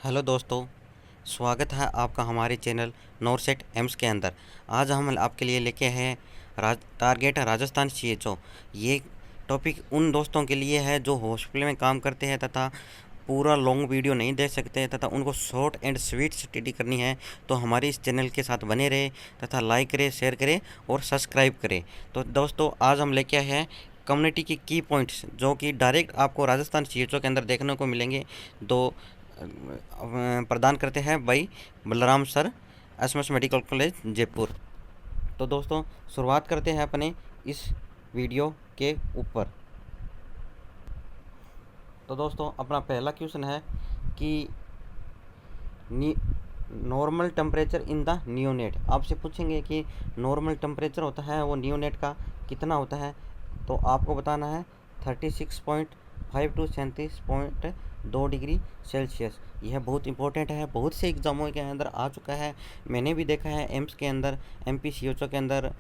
Hello दोस्तों, स्वागत है आपका हमारे चैनल नॉरसेट एम्स के अंदर। आज हम आपके लिए लेके हैं टारगेट राजस्थान सीएचओ। ये टॉपिक उन दोस्तों के लिए है जो हॉस्पिटल में काम करते हैं तथा पूरा लॉन्ग वीडियो नहीं देख सकते तथा उनको शॉर्ट एंड स्वीट स्टडी करनी है, तो हमारे इस चैनल के साथ बने रहे तथा लाइक करें, शेयर करें और सब्सक्राइब करें। तो दोस्तों, आज हम लेके आए हैं कम्युनिटी की पॉइंट्स जो कि डायरेक्ट आपको राजस्थान सीएचओ के अंदर देखने को मिलेंगे। दो प्रदान करते हैं भाई Balram sir, SMS medical college Jaipur. तो दोस्तों, शुरुआत करते हैं अपने इस वीडियो के ऊपर। तो दोस्तों, अपना पहला क्वेश्चन है कि normal temperature in the neonate. आपसे पूछेंगे कि नॉर्मल टेम्परेचर होता है वो नियोनेट का कितना होता है, तो आपको बताना है 36.5 टू 37.2 डिग्री सेल्सियस। यह बहुत इंपॉर्टेंट है, बहुत से एग्जामों के अंदर आ चुका है। मैंने भी देखा है एम्स के अंदर, एमपी सीएचओ के अंदर,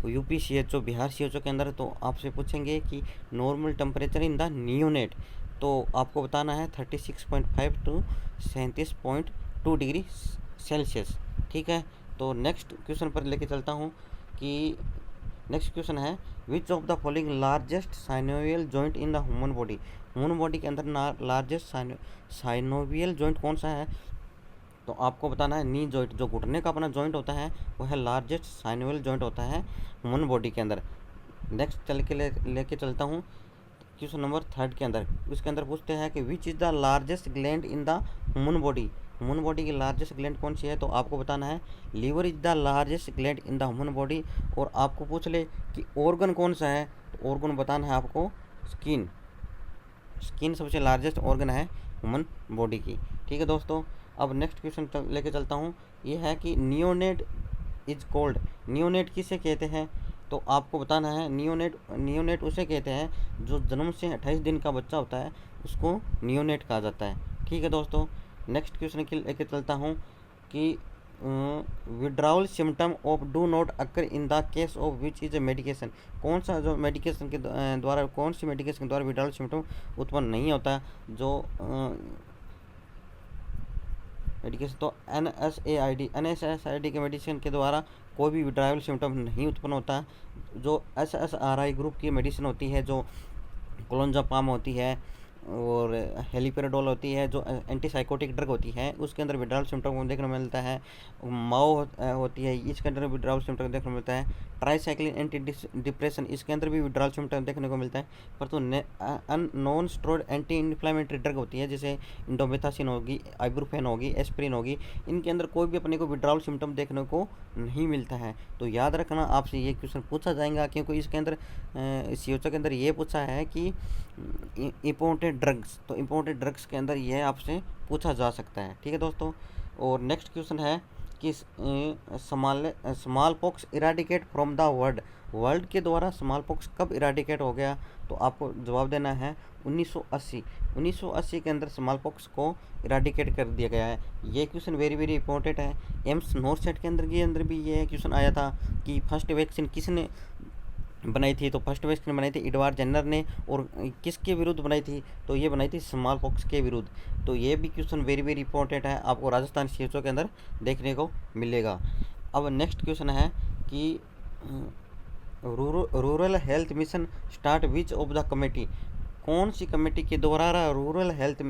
यूपी सीएचओ, बिहार सीएचओ के अंदर। तो आपसे पूछेंगे कि normal temperature in the neonate, तो आपको बताना है 36.5 टू 37.2 डिग्री सेल्सियस। ठीक है, तो नेक्स्ट क्वेश्चन पर लेके चलता हूँ कि नेक्स्ट क्वेश्चन है विच of the following largest synovial joint in the human body. Human body के अंदर लार्जेस्ट साइनोवियल जॉइंट कौन सा है, तो आपको बताना है नी जॉइंट। जो घुटने का अपना जॉइंट होता है वो है लार्जेस्ट साइनोवियल जॉइंट होता है ह्यूमन बॉडी के अंदर। नेक्स्ट चल के लेके चलता हूँ क्वेश्चन नंबर 3 के अंदर। उसके अंदर पूछते हैं कि which is the largest gland in the human body. Human body की लार्जेस्ट ग्लैंड कौन सी है, तो आपको बताना है liver is the largest gland in the human body. और आपको पूछ ले कि ऑर्गन कौन सा है, तो ऑर्गन बताना है आपको स्किन। स्किन सबसे लार्जेस्ट ऑर्गन है ह्यूमन बॉडी की। ठीक है दोस्तों, अब नेक्स्ट क्वेश्चन लेके चलता हूँ। ये है कि नियोनेट इज कोल्ड। नियोनेट किसे कहते हैं, तो आपको बताना है नियोनेट उसे कहते हैं जो जन्म से 28 दिन का बच्चा होता है, उसको नियोनेट कहा जाता है। ठीक है दोस्तों, नेक्स्ट क्वेश्चन के लेके चलता हूँ कि withdrawal symptom of do not occur in the case of which is a medication. कौन सा जो मेडिकेशन के द्वारा, कौन सी मेडिकेशन के द्वारा विड्रावल सिम्टम उत्पन्न नहीं होता, जो मेडिकेशन, तो एनएसएआईडी के मेडिसिन के द्वारा कोई भी विड्रावल सिम्टम नहीं उत्पन्न होता। जो एसएसआरआई ग्रुप की मेडिसिन होती है, जो क्लोंजापाम होती है और हेलिपेराडोल होती है, जो एंटीसाइकोटिक ड्रग होती है, उसके अंदर विड्रावल सिम्टम देखने को मिलता है। माओ होती है, इसके अंदर विड्रावल सिम्टम देखने को मिलता है। ट्राईसाइक्लिन एंटी डिप्रेशन, इसके अंदर भी विड्रावल सिम्टम देखने को मिलता है। परंतु non steroid anti inflammatory drug होती है, जैसे इंडोमेथासिन होगी, आइब्रूफेन होगी, एस्प्रिन होगी, इनके अंदर कोई भी अपने को विड्रावल सिम्टम देखने को नहीं मिलता है। तो याद रखना, आपसे ये क्वेश्चन पूछा जाएगा क्योंकि इसके अंदर सीओचा के अंदर ये पूछा है कि इंपोर्टेड ड्रग्स, तो इंपोर्टेड ड्रग्स के अंदर यह आपसे पूछा जा सकता है। ठीक है दोस्तों, और नेक्स्ट क्वेश्चन है कि small pox eradicate from the world के द्वारा स्मॉल पॉक्स कब इराडिकेट हो गया, तो आपको जवाब देना है 1980। 1980 के अंदर स्मॉल पॉक्स को इराडिकेट कर दिया गया है। ये क्वेश्चन वेरी वेरी इंपॉर्टेंट है। एम्स नॉरसेट के अंदर भी ये क्वेश्चन आया था कि फर्स्ट वैक्सीन किसने बनाई थी, तो फर्स्ट वैक्सीन बनाई थी एडवर्ड जेनर ने, और किसके विरुद्ध बनाई थी, तो ये बनाई थी स्मॉल पॉक्स के विरुद्ध। तो ये भी क्वेश्चन वेरी वेरी इंपॉर्टेंट है, आपको राजस्थान सीएचओ के अंदर देखने को मिलेगा। अब नेक्स्ट क्वेश्चन है कि rural health mission start which of the committee. कौन सी कमेटी के द्वारा रूरल हेल्थ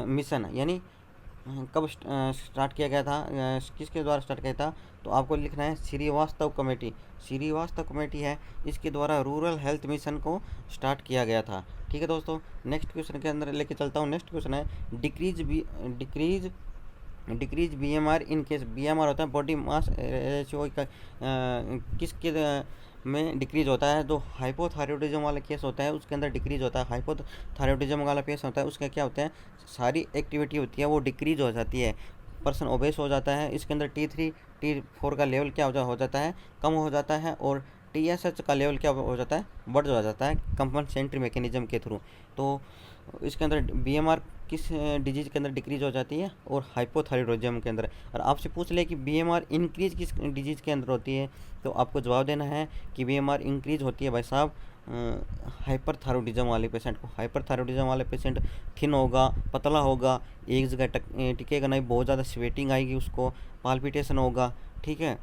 मिशन यानी कब स्टार्ट किया गया था, किसके द्वारा स्टार्ट किया था, तो आपको लिखना है श्रीवास्तव कमेटी। श्रीवास्तव कमेटी है, इसके द्वारा रूरल हेल्थ मिशन को स्टार्ट किया गया था। ठीक है दोस्तों, नेक्स्ट क्वेश्चन के अंदर लेके चलता हूँ। नेक्स्ट क्वेश्चन है decrease BMR in case. BMR होता है बॉडी मास रेशियो का, किसके में डिक्रीज होता है, जो हाइपोथायरॉयडिज्म वाला केस होता है उसके अंदर डिक्रीज होता है। हाइपोथायरॉयडिज्म वाला केस होता है, उसका क्या होता है, सारी एक्टिविटी होती है वो डिक्रीज हो जाती है, पर्सन ओबेस हो जाता है। इसके अंदर T3 T4 का लेवल क्या हो जाता है, कम हो जाता है, और TSH का लेवल क्या हो जाता है, बढ़ जाता है कंपनसेटरी मैकेनिज्म के थ्रू। तो इसके अंदर बीएमआर किस डिजीज के अंदर डिक्रीज हो जाती है, और हाइपोथायरॉयडिज्म के अंदर। और आपसे पूछ ले कि बीएमआर इंक्रीज किस डिजीज के अंदर होती है, तो आपको जवाब देना है कि बीएमआर इंक्रीज होती है भाई साहब हाइपरथायरॉइडिज्म वाले पेशेंट को, हाइपरथायरॉइडिज्म वाले पेशेंट थिन होगा, पतला होगा, एक जगह टिकेगा नहीं, बहुत ज़्यादा स्वेटिंग आएगी उसको, पाल्पिटेशन होगा, ठीक है,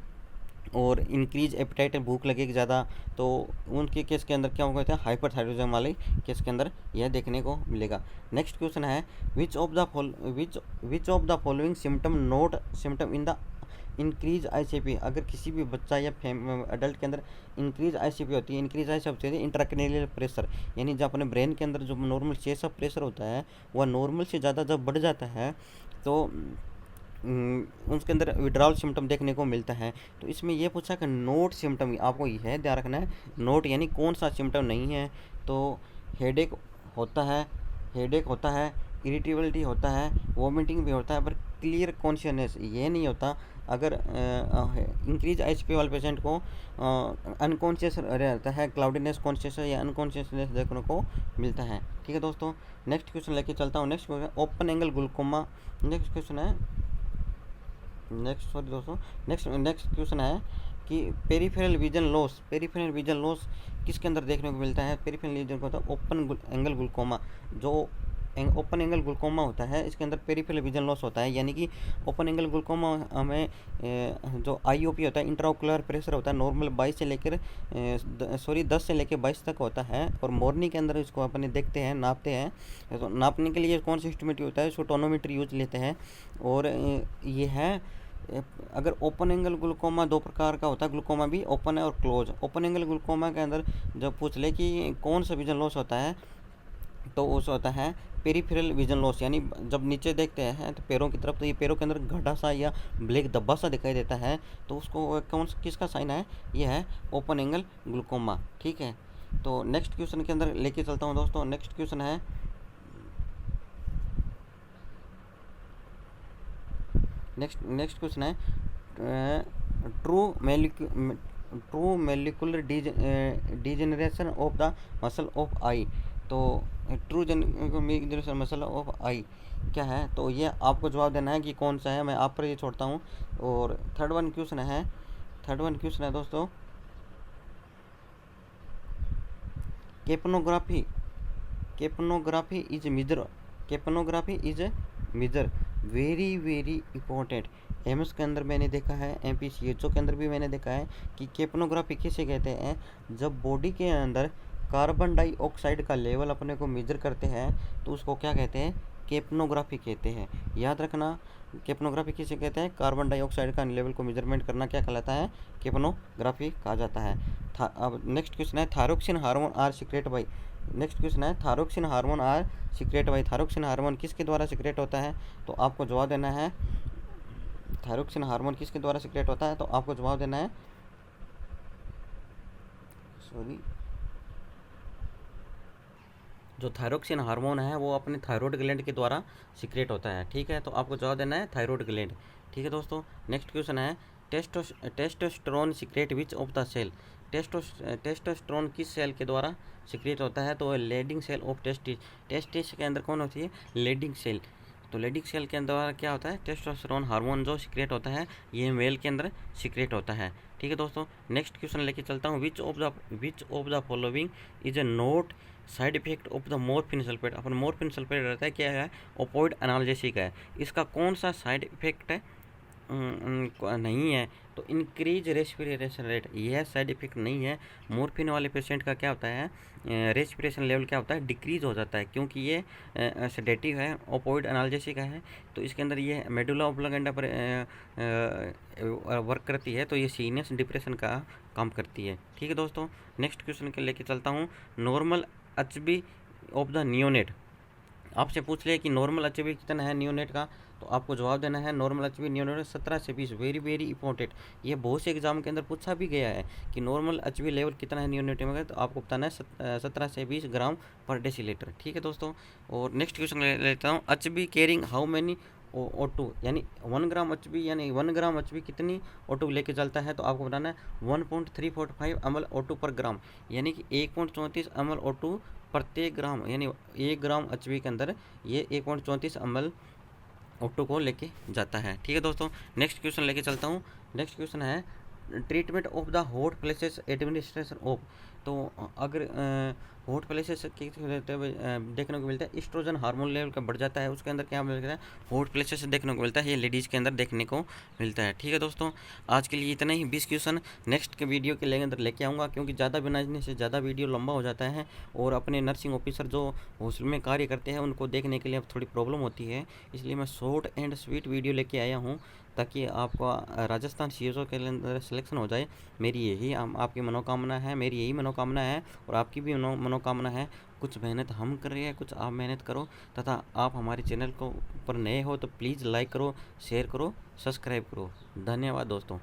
और इंक्रीज एपेटाइट, भूख लगेगी ज़्यादा, तो उनके केस के अंदर क्या होगा, हाइपरथायरॉइडिज्म वाले केस के अंदर यह देखने को मिलेगा। नेक्स्ट क्वेश्चन है विच of the following symptom note symptom in the increase ICP. अगर किसी भी बच्चा या अडल्ट के अंदर इंक्रीज आईसीपी होती है, इंक्रीज आईसीपी होती है इंट्राक्रैनियल प्रेशर, यानी जो अपने ब्रेन के अंदर जो नॉर्मल चेस्ट ऑफ प्रेशर होता है वह नॉर्मल से ज़्यादा जब बढ़ जाता है तो उसके अंदर विड्रॉल सिम्टम देखने को मिलता है। तो इसमें यह पूछा कि नोट सिम्टम, आपको यह ध्यान रखना है, नोट यानी कौन सा सिम्टम नहीं है। तो हेडेक होता है, इरिटेबिलिटी होता है, वोमिटिंग भी होता है, पर क्लियर कॉन्शियसनेस ये नहीं होता। अगर इंक्रीज आईसीपी वाले पेशेंट को अनकॉन्शियस रहता है, क्लाउडीनेस, कॉन्शियस या अनकॉन्शियसनेस देखने को मिलता है। ठीक है दोस्तों, नेक्स्ट क्वेश्चन लेके चलता हूँ। Next question open angle glaucoma. Next question है कि पेरिफेरल विजन लॉस किसके अंदर देखने को मिलता है। पेरिफेरल विजन को होता है ओपन एंगल ग्लूकोमा। जो ओपन एंगल ग्लूकोमा होता है इसके अंदर पेरिफेरल विजन लॉस होता है, यानी कि ओपन एंगल ग्लूकोमा हमें जो आईओपी होता है, इंट्राओकुलर प्रेशर होता है, नॉर्मल 10 से लेकर 22 तक होता है, और मॉर्निंग के अंदर इसको अपने देखते हैं, नापते हैं। तो नापने के लिए कौन सा इंस्ट्रूमेंट होता है, इसको टोनोमीटर यूज लेते हैं। और ये है, अगर ओपन एंगल ग्लूकोमा दो प्रकार का होता है, ग्लूकोमा भी ओपन है और क्लोज। ओपन एंगल ग्लूकोमा के अंदर जब पूछ ले कि कौन सा विजन लॉस होता है, तो उस होता है पेरिफेरल विजन लॉस, यानी जब नीचे देखते हैं तो पैरों की तरफ, तो ये पैरों के अंदर घटा सा या ब्लैक धब्बा सा दिखाई देता है, तो उसको किसका साइन है, ये है ओपन एंगल ग्लूकोमा। ठीक है, तो नेक्स्ट क्वेश्चन के अंदर लेके चलता हूँ दोस्तों। नेक्स्ट क्वेश्चन है नेक्स्ट क्वेश्चन है true molecular degeneration of the muscle of eye. तो true generation muscle of eye क्या है, तो ये आपको जवाब देना है कि कौन सा है, मैं आप पर ये छोड़ता हूँ। और थर्ड वन क्वेश्चन है दोस्तों, capnography is major very important. AIIMS के अंदर मैंने देखा है, एमपीसीएचओ के अंदर भी मैंने देखा है कि कैपनोग्राफी किसे कहते हैं, जब बॉडी के अंदर कार्बन डाइऑक्साइड का लेवल अपने को मेजर करते हैं तो उसको क्या कहते हैं, कैपनोग्राफी कहते हैं। याद रखना, कैपनोग्राफी किसे कहते हैं, कार्बन डाइऑक्साइड का लेवल को मेजरमेंट करना क्या कहलाता है, कैपनोग्राफी कहा जाता है। अब नेक्स्ट क्वेश्चन है thyroxine hormone are secrete by. Next question है thyroxine hormone are secrete by. Thyroxine hormone किसके द्वारा सीक्रेट होता है, तो आपको जवाब देना है थायरोक्सिन हार्मोन किसके द्वारा सीक्रेट होता है, तो आपको जवाब देना है जो थायरोक्सिन हार्मोन है वो अपने थायराइड ग्लैंड के द्वारा सीक्रेट होता है। ठीक है, तो आपको जवाब देना है थायराइड ग्लैंड। ठीक है दोस्तों, नेक्स्ट क्वेश्चन है testosterone secrete which of the cell. Testosterone किस सेल के द्वारा सीक्रेट होता है, तो लेडिंग सेल ऑफ टेस्टिस के अंदर कौन होती है, लेडिंग सेल। तो लेडिंग सेल के अंदर क्या होता है, टेस्टोस्टेरोन हार्मोन जो सीक्रेट होता है ये मेल के अंदर सीक्रेट होता है। ठीक है दोस्तों, नेक्स्ट क्वेश्चन लेके चलता हूँ। विच of the following is a note side effect of the morphine sulphate. Upon morphine sulphate रहता है, क्या है, ओपोइड एनाल्जेसिक है, इसका कौन सा साइड इफेक्ट है नहीं है, तो इंक्रीज रेस्पिरेशन रेट, यह साइड इफेक्ट नहीं है। मॉर्फिन वाले पेशेंट का क्या होता है, रेस्पिरेशन लेवल क्या होता है, डिक्रीज हो जाता है, क्योंकि ये सेडेटिव है, ओपोइड एनाल्जेसिक है, तो इसके अंदर ये मेडुला ऑब्लिगेंडा पर वर्क करती है, तो ये सीनियस डिप्रेशन का काम करती है। ठीक है दोस्तों, नेक्स्ट क्वेश्चन के लेके चलता हूँ। Normal HB of the neonate. आपसे पूछ ले कि नॉर्मल एचबी कितना है नियोनेट का, तो आपको जवाब देना है नॉर्मल एचबी नियोनेट 17 से 20। वेरी इंपॉर्टेंट, ये बहुत से एग्जाम के अंदर पूछा भी गया है कि नॉर्मल एचबी लेवल कितना है नियोनेट में, तो आपको बताना है 17 से 20 ग्राम पर डेसीलीटर। ठीक है दोस्तों, और नेक्स्ट क्वेश्चन लेता हूँ। HB carrying how many O2, यानी 1 ग्राम एचबी, यानी 1 ग्राम एचबी कितनी O2 लेके चलता है, तो आपको बताना है 1.345 ml O2 पर ग्राम, यानी कि 1.34 ml O2 प्रत्येक ग्राम, यानी 1 ग्राम एचबी के अंदर ये 1.34 ml O2 को लेके जाता है। ठीक है दोस्तों, नेक्स्ट क्वेश्चन लेके चलता हूँ। नेक्स्ट क्वेश्चन है treatment of the hot places administration of. तो अगर हॉट प्लेसेस देखने को मिलता है एस्ट्रोजन हार्मोन लेवल का बढ़ जाता है, उसके अंदर क्या मिलता है, हॉट प्लेसेस देखने को मिलता है, ये लेडीज़ के अंदर देखने को मिलता है। ठीक है दोस्तों, आज के लिए इतना ही। 20 क्वेश्चन नेक्स्ट के वीडियो के अंदर लेके आऊँगा, क्योंकि ज़्यादा बनाने से ज़्यादा वीडियो लंबा हो जाता है और अपने नर्सिंग ऑफिसर जो हॉस्पिटल में कार्य करते हैं उनको देखने के लिए अब थोड़ी प्रॉब्लम होती है, इसलिए मैं शॉर्ट एंड स्वीट वीडियो लेके आया हूँ ताकि आपका राजस्थान सीएसओ के अंदर सिलेक्शन हो जाए। मेरी यही आपकी मनोकामना है, मेरी यही मनोकामना है और आपकी भी मनोकामना है। कुछ मेहनत हम कर रहे हैं, कुछ आप मेहनत करो, तथा आप हमारे चैनल को पर नए हो तो प्लीज़ लाइक करो, शेयर करो, सब्सक्राइब करो। धन्यवाद दोस्तों।